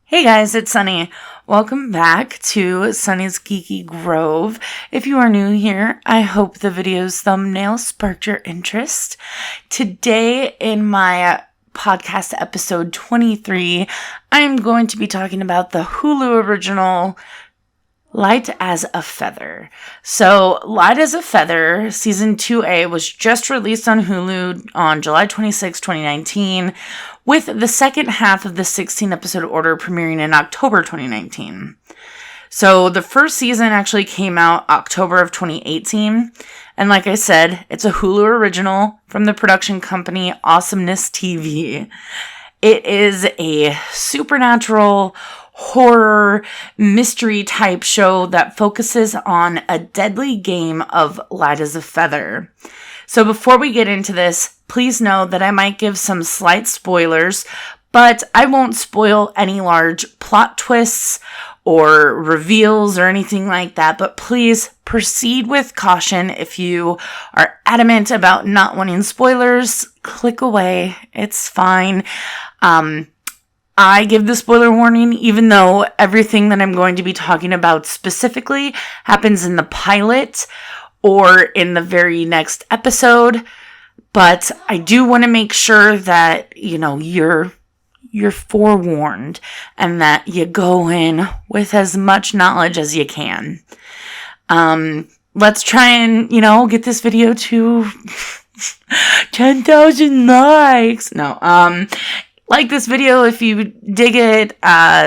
Hey guys, it's Sunny. Welcome back to Sunny's Geeky Grove. If you are new here, I hope the video's thumbnail sparked your interest. Today in my podcast episode 23, I'm going to be talking about the Hulu original Light as a Feather. So, Light as a Feather, Season 2A was just released on Hulu on July 26, 2019, with the second half of the 16-episode order premiering in October 2019. So, the first season actually came out October of 2018, and like I said, it's a Hulu original from the production company Awesomeness TV. It is a supernatural horror mystery type show that focuses on a deadly game of light as a feather. So before we get into this, please know that I might give some slight spoilers, but I won't spoil any large plot twists or reveals or anything like that, but please proceed with caution. If you are adamant about not wanting spoilers, click away. It's fine. I give the spoiler warning, even though everything that I'm going to be talking about specifically happens in the pilot or in the very next episode. But I do want to make sure that, you're forewarned and that you go in with as much knowledge as you can. Let's try and, get this video to 10,000 likes. No, like this video if you dig it,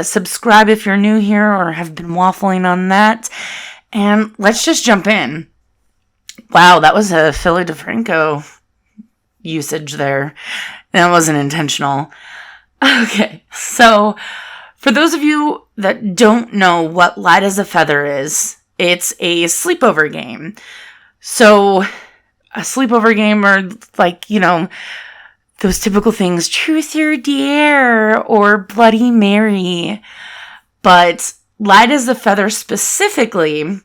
subscribe if you're new here or have been waffling on that, and let's just jump in. Wow, that was a Philly DeFranco usage there. That wasn't intentional. Okay, so for those of you that don't know what Light as a Feather is, it's a sleepover game. So a sleepover game are like, those typical things, Truth or Dare or Bloody Mary. But Light as a Feather specifically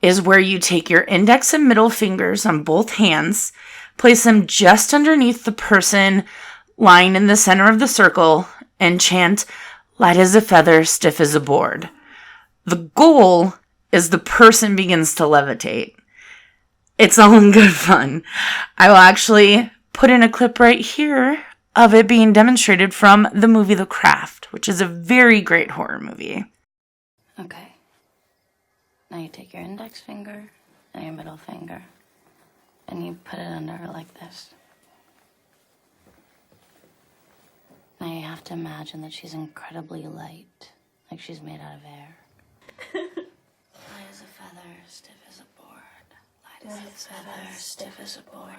is where you take your index and middle fingers on both hands, place them just underneath the person lying in the center of the circle, and chant, "Light as a feather, stiff as a board." The goal is the person begins to levitate. It's all in good fun. I will actually put in a clip right here of it being demonstrated from the movie The Craft, which is a very great horror movie. Okay. Now you take your index finger and your middle finger and you put it under her like this. Now you have to imagine that she's incredibly light, like she's made out of air. Light as a feather, stiff as a board. Light as a feather, stiff as a board.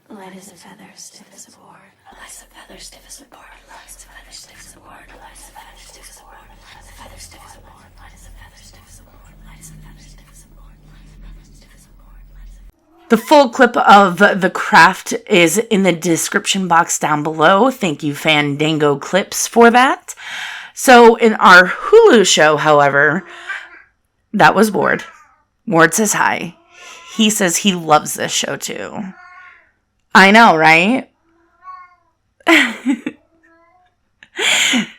Light as a feather, stiff as a board. Light as a feather, stiff as a board. Light as a feather, stiff as a board. Light as a feather, stiff as a board. Light as a feather, stiff as a board. Light as a feather, stiff as a board. Light as a feather, stiff as a board. Light as a feather, stiff as a board. The full clip of The Craft is in the description box down below. Thank you, Fandango Clips, for that. So in our Hulu show, however, that was Ward. Ward says hi. He says he loves this show too. I know, right?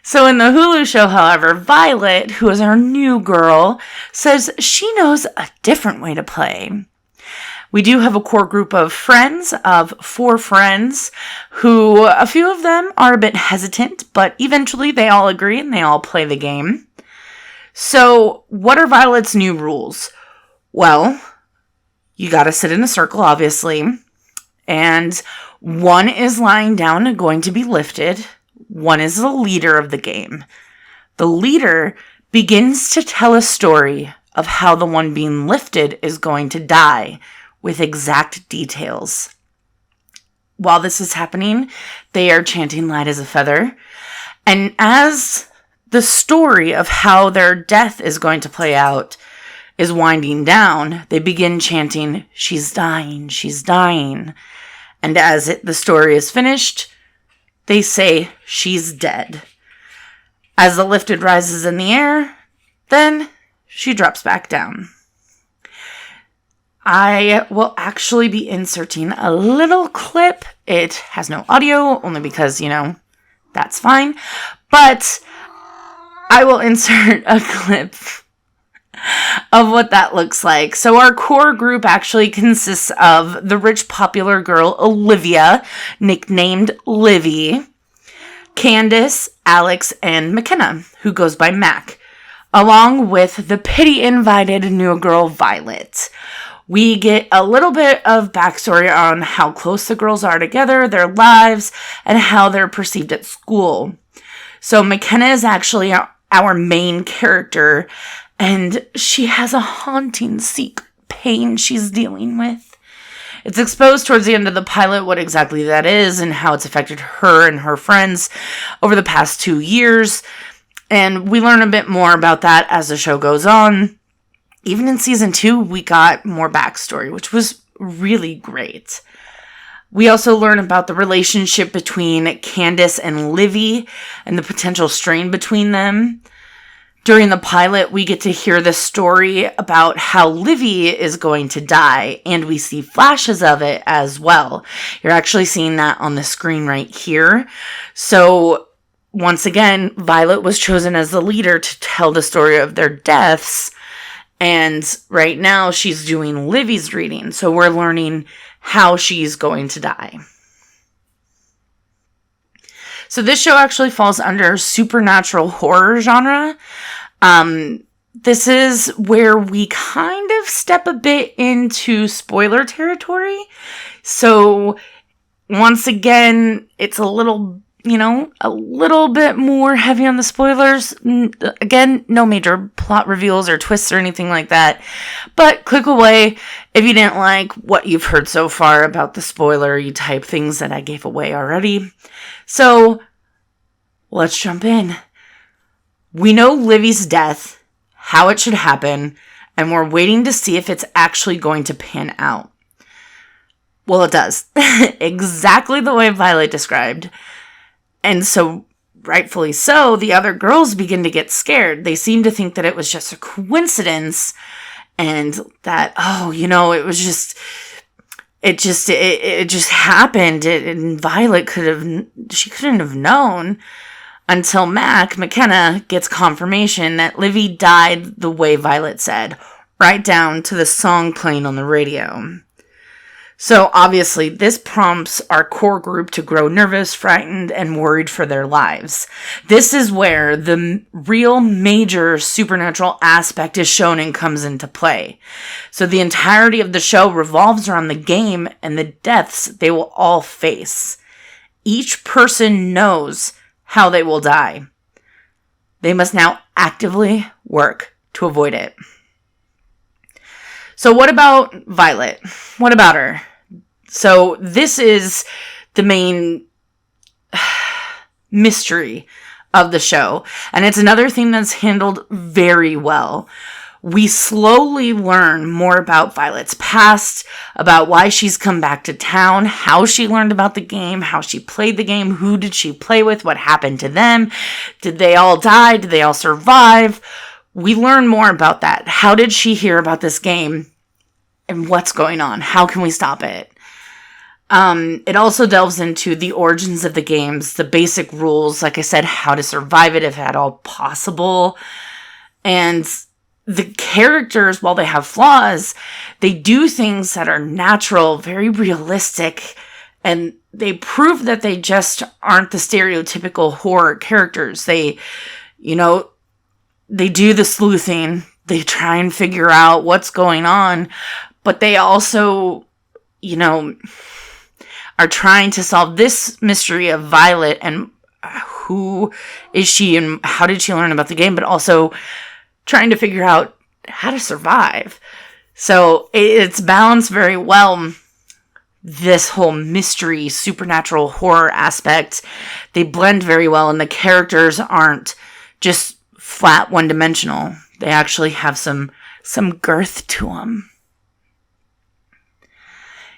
So in the Hulu show, however, Violet, who is our new girl, says she knows a different way to play. We do have a core group of friends, of 4 friends, who a few of them are a bit hesitant, but eventually they all agree and they all play the game. So what are Violet's new rules? Well, you gotta sit in a circle, obviously. And one is lying down and going to be lifted. One is the leader of the game. The leader begins to tell a story of how the one being lifted is going to die with exact details. While this is happening, they are chanting Light as a Feather. And as the story of how their death is going to play out is winding down, they begin chanting, "She's dying, she's dying." And as the story is finished, they say, "She's dead." As the lifted rises in the air, then she drops back down. I will actually be inserting a little clip. It has no audio, only because, that's fine. But I will insert a clip of what that looks like. So our core group actually consists of the rich popular girl Olivia, nicknamed Livy, Candace, Alex, and McKenna, who goes by Mac, along with the pity-invited new girl Violet. We get a little bit of backstory on how close the girls are together, their lives, and how they're perceived at school. So McKenna is actually our main character, and she has a haunting secret pain she's dealing with. It's exposed towards the end of the pilot what exactly that is and how it's affected her and her friends over the past 2 years. And we learn a bit more about that as the show goes on. Even in season 2, we got more backstory, which was really great. We also learn about the relationship between Candace and Livy and the potential strain between them. During the pilot, we get to hear the story about how Livy is going to die, and we see flashes of it as well. You're actually seeing that on the screen right here. So, once again, Violet was chosen as the leader to tell the story of their deaths, and right now she's doing Livy's reading, so we're learning how she's going to die. So this show actually falls under supernatural horror genre. This is where we kind of step a bit into spoiler territory. So once again, it's a little bit more heavy on the spoilers. Again, no major plot reveals or twists or anything like that. But click away if you didn't like what you've heard so far about the spoilery type things that I gave away already. So, let's jump in. We know Livy's death, how it should happen, and we're waiting to see if it's actually going to pan out. Well, it does. Exactly the way Violet described. And so, rightfully so, the other girls begin to get scared. They seem to think that it was just a coincidence and that, it just happened. And Violet couldn't have known until McKenna gets confirmation that Livy died the way Violet said, right down to the song playing on the radio. So obviously this prompts our core group to grow nervous, frightened, and worried for their lives. This is where the real major supernatural aspect is shown and comes into play. So the entirety of the show revolves around the game and the deaths they will all face. Each person knows how they will die. They must now actively work to avoid it. So what about Violet? What about her? So this is the main mystery of the show. And it's another thing that's handled very well. We slowly learn more about Violet's past, about why she's come back to town, how she learned about the game, how she played the game, who did she play with, what happened to them, did they all die, did they all survive? We learn more about that. How did she hear about this game and what's going on? How can we stop it? It also delves into the origins of the games, the basic rules, like I said, how to survive it if at all possible. And the characters, while they have flaws, they do things that are natural, very realistic, and they prove that they just aren't the stereotypical horror characters. They do the sleuthing, they try and figure out what's going on, but they also, are trying to solve this mystery of Violet and who is she and how did she learn about the game, but also trying to figure out how to survive. So it's balanced very well, this whole mystery, supernatural horror aspect. They blend very well, and the characters aren't just flat one-dimensional. They actually have some girth to them.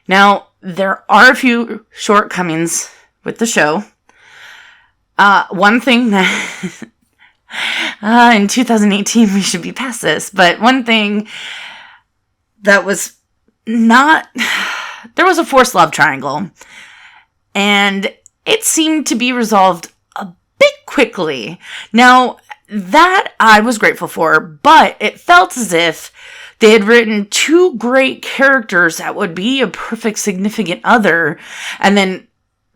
Now, there are a few shortcomings with the show. One thing that in 2018, we should be past this, but one thing that was not, there was a forced love triangle, and it seemed to be resolved a bit quickly. Now, that I was grateful for, but it felt as if they had written two great characters that would be a perfect significant other, and then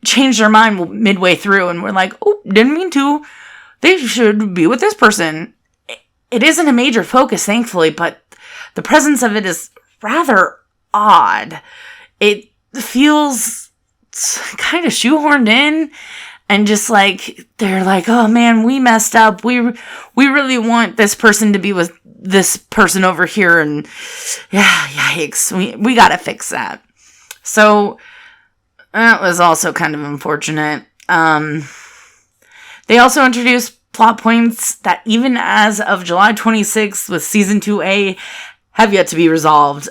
changed their mind midway through and were like, oh, didn't mean to. They should be with this person. It isn't a major focus, thankfully, but the presence of it is rather odd. It feels kind of shoehorned in, and just like, they're like, oh man, we messed up. We really want this person to be with this person over here, and yeah, yikes, we gotta fix that. So that was also kind of unfortunate. They also introduced plot points that even as of July 26th with Season 2A have yet to be resolved.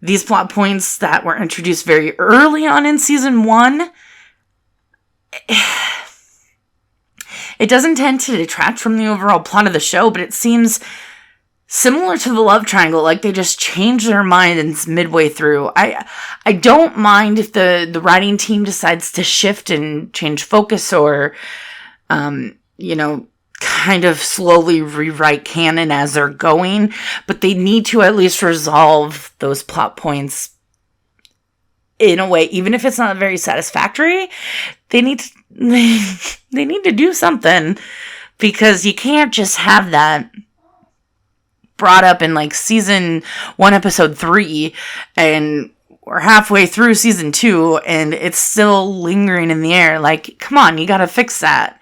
These plot points that were introduced very early on in Season 1, it doesn't tend to detract from the overall plot of the show, but it seems similar to the love triangle, like they just change their minds midway through. I don't mind if the writing team decides to shift and change focus, or, kind of slowly rewrite canon as they're going, but they need to at least resolve those plot points in a way, even if it's not very satisfactory. They need to do something, because you can't just have that brought up in like Season 1, Episode 3, and we're halfway through Season 2, and it's still lingering in the air. Like, come on, you gotta fix that.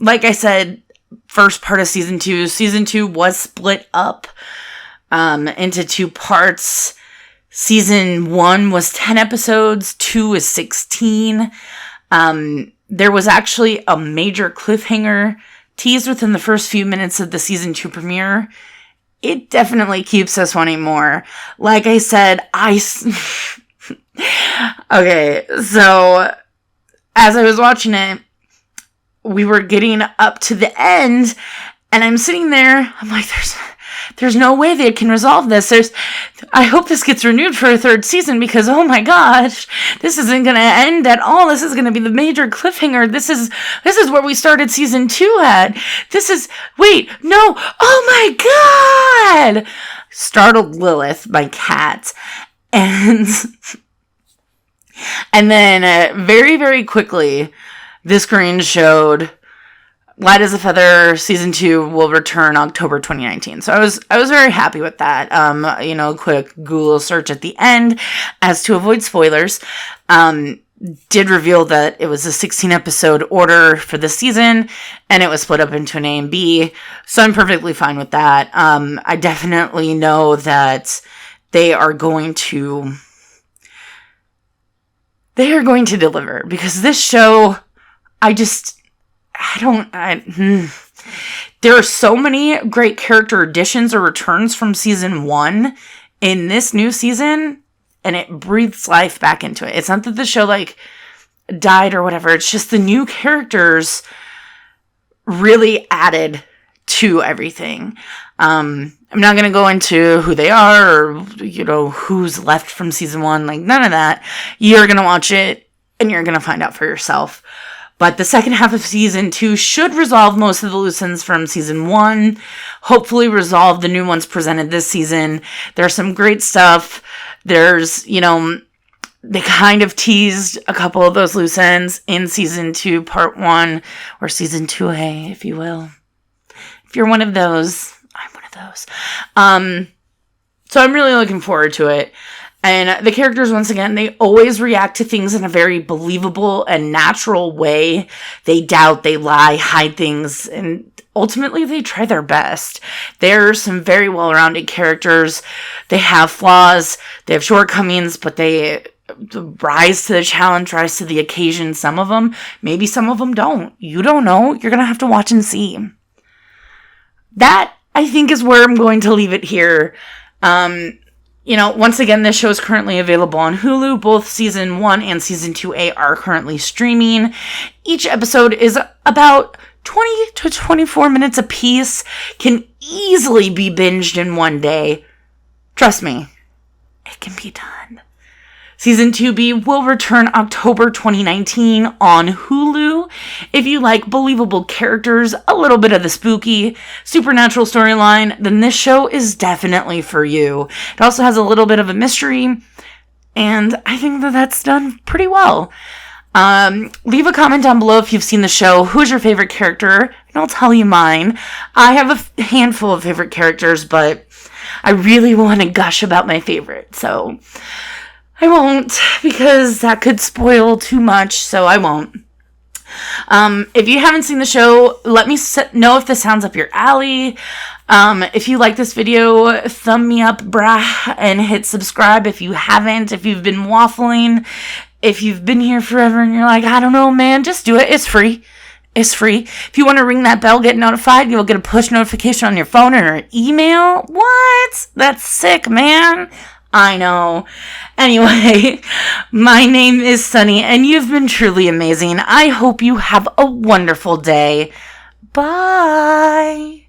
Like I said, first part of Season 2 was split up into two parts. Season 1 was 10 episodes, 2 is 16. There was actually a major cliffhanger teased within the first few minutes of the Season 2 premiere. It definitely keeps us wanting more. Like I said, okay, so as I was watching it, we were getting up to the end, and I'm sitting there, I'm like, there's no way they can resolve this. I hope this gets renewed for a third season, because, oh my gosh, this isn't going to end at all. This is going to be the major cliffhanger. This is where we started Season 2 at. Wait, no, oh my God! Startled Lilith, my cat. And then very, very quickly, the screen showed Light as a Feather Season 2 will return October 2019. So I was very happy with that. A quick Google search at the end, as to avoid spoilers, did reveal that it was a 16 episode order for the season, and it was split up into an A and B. So I'm perfectly fine with that. I definitely know that they are going to deliver, because this show, there are so many great character additions or returns from Season 1 in this new season, and it breathes life back into it. It's not that the show, died or whatever. It's just the new characters really added to everything. I'm not going to go into who they are, or, who's left from Season 1. None of that. You're going to watch it, and you're going to find out for yourself. But the second half of Season 2 should resolve most of the loose ends from Season 1. Hopefully resolve the new ones presented this season. There's some great stuff. There's, they kind of teased a couple of those loose ends in Season 2, Part 1, or Season 2A, if you will. If you're one of those, I'm one of those. So I'm really looking forward to it. And the characters, once again, they always react to things in a very believable and natural way. They doubt, they lie, hide things, and ultimately they try their best. They're some very well-rounded characters. They have flaws, they have shortcomings, but they rise to the challenge, rise to the occasion. Some of them, maybe some of them don't. You don't know. You're going to have to watch and see. That, I think, is where I'm going to leave it here. Once again, this show is currently available on Hulu. Both Season 1 and Season 2A are currently streaming. Each episode is about 20 to 24 minutes apiece. Can easily be binged in one day. Trust me, it can be done. Season 2B will return October 2019 on Hulu. If you like believable characters, a little bit of the spooky, supernatural storyline, then this show is definitely for you. It also has a little bit of a mystery, and I think that that's done pretty well. Leave a comment down below if you've seen the show. Who's your favorite character? And I'll tell you mine. I have a handful of favorite characters, but I really want to gush about my favorite, so I won't, because that could spoil too much, so I won't. If you haven't seen the show, let me know if this sounds up your alley. If you like this video, thumb me up, brah, and hit subscribe if you haven't. If you've been waffling, if you've been here forever and you're like, I don't know, man, just do it. It's free. It's free. If you want to ring that bell, get notified, you'll get a push notification on your phone or an email. What? That's sick, man. I know. Anyway, my name is Sunny, and you've been truly amazing. I hope you have a wonderful day. Bye.